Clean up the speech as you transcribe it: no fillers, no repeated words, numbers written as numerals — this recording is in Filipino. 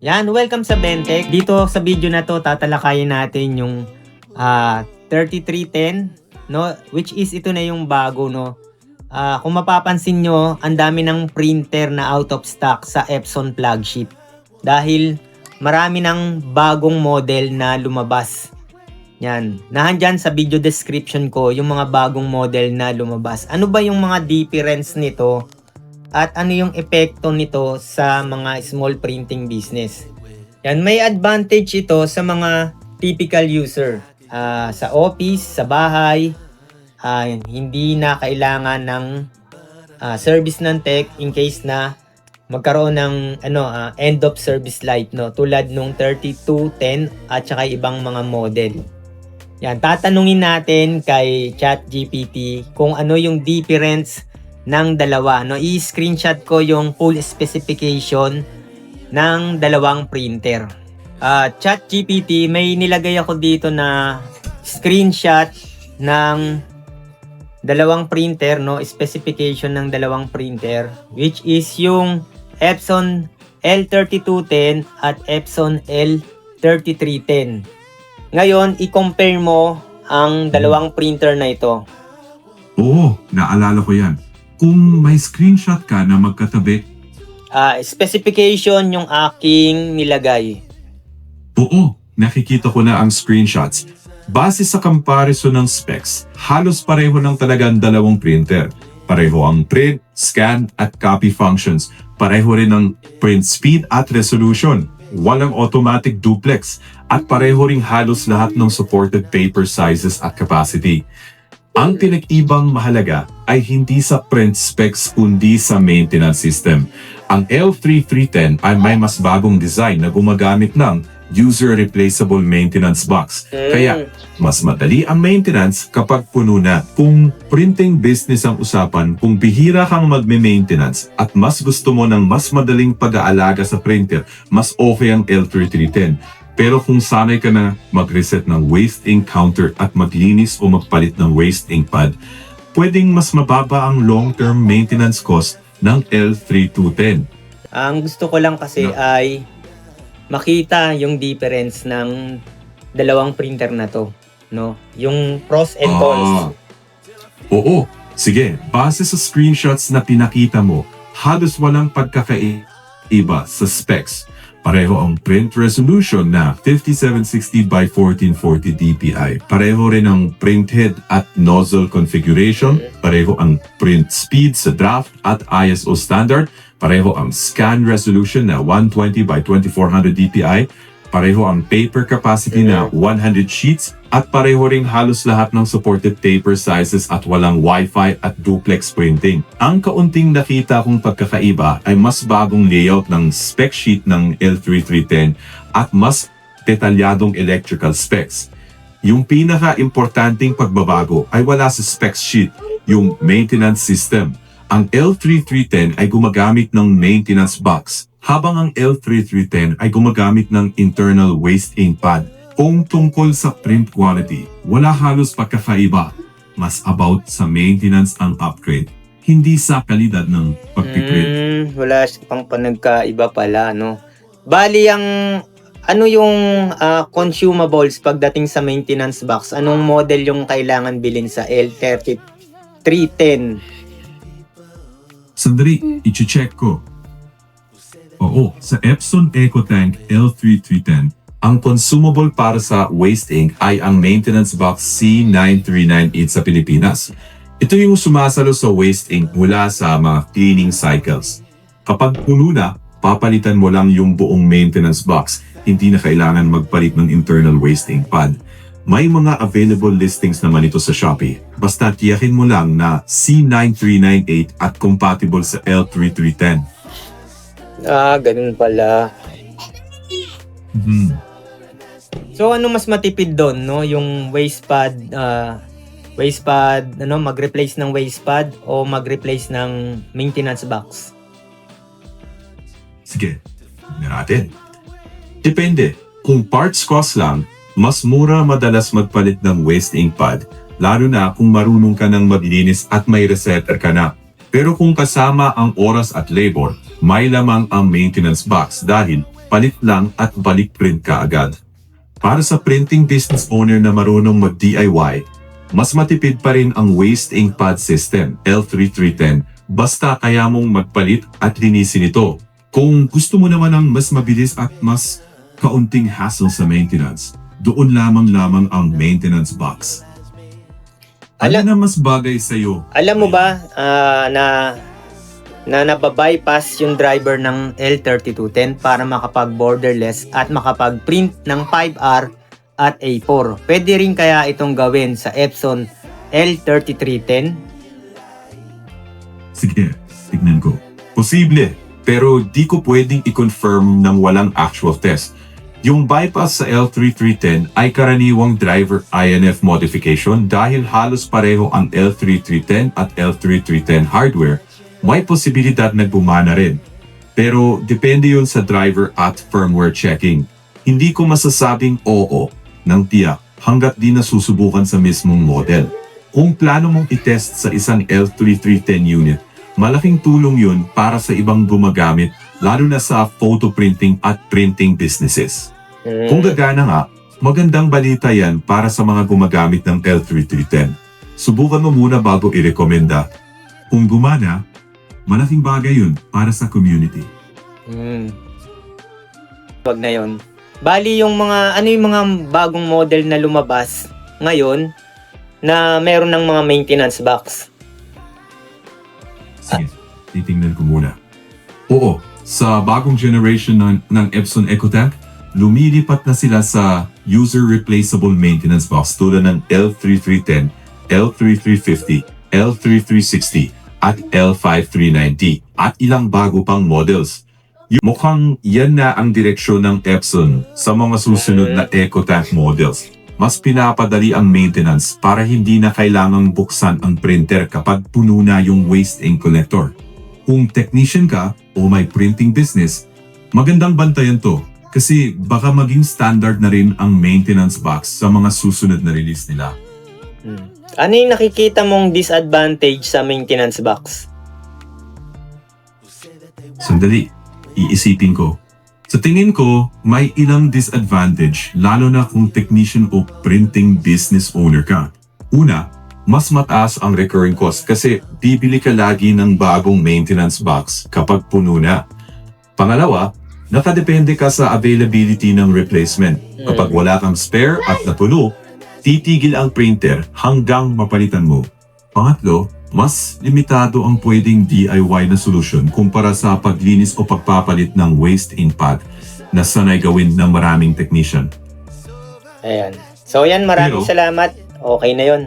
Yan, welcome sa Bentech. Dito sa video na to, tatalakayin natin yung 3310, no? Which is ito na yung bago, no? Kung mapapansin nyo, ang dami ng printer na out of stock sa Epson flagship. Dahil marami ng bagong model na lumabas. Yan. Nahandyan sa video description ko yung mga bagong model na lumabas. Ano ba yung mga difference nito? At ano yung epekto nito sa mga small printing business? Yan, may advantage ito sa mga typical user. Sa office, sa bahay, hindi na kailangan ng service ng tech in case na magkaroon ng end of service light, no, tulad nung 3210 at saka ibang mga model. Yan, tatanungin natin kay ChatGPT kung ano yung difference ng dalawa, no. I-screenshot ko yung full specification ng dalawang printer. ChatGPT, may nilagay ako dito na screenshot ng dalawang printer, no, specification ng dalawang printer, which is yung Epson L3210 at Epson L3310. Ngayon, i-compare mo ang dalawang printer na ito. Oo, naalala ko yan. Kung may screenshot ka na magkatabi. Specification yung aking nilagay. Oo, nakikita ko na ang screenshots. Base sa comparison ng specs, halos pareho ng talagang dalawang printer. Pareho ang print, scan, at copy functions. Pareho rin ang print speed at resolution. Walang automatic duplex. At pareho ring halos lahat ng supported paper sizes at capacity. Ang pinag-ibang mahalaga ay hindi sa print specs kundi sa maintenance system. Ang L3310 ay may mas bagong design na gumagamit ng user replaceable maintenance box. Kaya mas madali ang maintenance kapag puno na. Kung printing business ang usapan, kung bihira kang magme-maintenance at mas gusto mo ng mas madaling pag-aalaga sa printer, mas okay ang L3310. Pero kung sanay ka na mag-reset ng waste ink counter at maglinis o magpalit ng waste ink pad, pwedeng mas mababa ang long-term maintenance cost ng L3210. Ang gusto ko lang kasi ay makita yung difference ng dalawang printer na to, no? Yung pros and cons. Oo, sige. Base sa screenshots na pinakita mo, halos walang pagkakaiba sa specs. Pareho ang print resolution na 5760 by 1440 dpi. Pareho rin ang print head at nozzle configuration. Pareho ang print speed sa draft at ISO standard. Pareho ang scan resolution na 120 by 2400 dpi. Pareho ang paper capacity na 100 sheets. At pareho ring halos lahat ng supported paper sizes at walang Wi-Fi at duplex printing. Ang kaunting nakita kong pagkakaiba ay mas bagong layout ng spec sheet ng L3310 at mas detalyadong electrical specs. Yung pinaka-importanting pagbabago ay wala sa specs sheet, yung maintenance system. Ang L3310 ay gumagamit ng maintenance box, habang ang L3310 ay gumagamit ng internal waste ink pad. Kung tungkol sa print quality, wala halos pagkakaiba. Mas about sa maintenance ang upgrade, hindi sa kalidad ng pagpiprint. Wala pang panagkaiba pala, no? Bali, ano yung consumables pagdating sa maintenance box? Anong model yung kailangan bilhin sa L3310? Sandali, i-check ko. Oo, sa Epson EcoTank L3310, ang consumable para sa waste ink ay ang maintenance box C9398 sa Pilipinas. Ito yung sumasalo sa waste ink mula sa mga cleaning cycles. Kapag puno na, papalitan mo lang yung buong maintenance box. Hindi na kailangan magpalit ng internal waste ink pad. May mga available listings naman ito sa Shopee. Basta tiyakin mo lang na C9398 at compatible sa L3310. Ganun pala. So ano mas matipid doon, no? Yung waste pad, mag-replace ng waste pad o mag-replace ng maintenance box? Sige, tignan natin. Depende. Kung parts cost lang, mas mura madalas magpalit ng waste ink pad, lalo na kung marunong ka ng maglinis at may resetter ka na. Pero kung kasama ang oras at labor, may lamang ang maintenance box dahil palit lang at balik print ka agad. Para sa printing business owner na marunong mag-DIY, mas matipid pa rin ang waste ink pad system L3310 basta kaya mong magpalit at linisin ito. Kung gusto mo naman ng mas mabilis at mas kaunting hassle sa maintenance, doon lamang ang maintenance box. Ano na mas bagay sa'yo? Alam mo ba na nababypass yung driver ng L3210 para makapag-borderless at makapag-print ng 5R at A4. Pwede rin kaya itong gawin sa Epson L3310? Sige, tignan ko. Posible, pero di ko pwedeng i-confirm ng walang actual test. Yung bypass sa L3310 ay karaniwang driver INF modification dahil halos pareho ang L3310 at L3310 hardware. May posibilidad na gumana rin. Pero depende yun sa driver at firmware checking. Hindi ko masasabing oo ng tiyak hanggat di nasusubukan sa mismong model. Kung plano mong itest sa isang L3310 unit, malaking tulong yun para sa ibang gumagamit lalo na sa photo printing at printing businesses. Kung gagana nga, magandang balita yan para sa mga gumagamit ng L3310. Subukan mo muna bago i-rekomenda. Kung gumana, malaking bagay yun para sa community. Wag na yun. Bali yung yung mga bagong model na lumabas ngayon na meron ng mga maintenance box. Sige, titingnan ko muna. Oo, sa bagong generation ng Epson EcoTank, lumilipat na sila sa user replaceable maintenance box tulad ng L3310, L3350, L3360, at L5390 at ilang bago pang models. Mukhang yan na ang direksyon ng Epson sa mga susunod na EcoTank models. Mas pinapadali ang maintenance para hindi na kailangang buksan ang printer kapag puno na yung waste ink collector. Kung technician ka o may printing business, magandang bantayan to kasi baka maging standard na rin ang maintenance box sa mga susunod na release nila. Ano yung nakikita mong disadvantage sa maintenance box? Sandali, iisipin ko. Sa tingin ko, may ilang disadvantage lalo na kung technician o printing business owner ka. Una, mas mataas ang recurring cost kasi bibili ka lagi ng bagong maintenance box kapag puno na. Pangalawa, nakadepende ka sa availability ng replacement. Kapag wala kang spare at napuno, titigil ang printer hanggang mapalitan mo. Pangatlo, mas limitado ang pwedeng DIY na solusyon kumpara sa paglinis o pagpapalit ng waste ink pad na sanay gawin ng maraming technician. Ayan. So yan, maraming salamat. Okay na yun.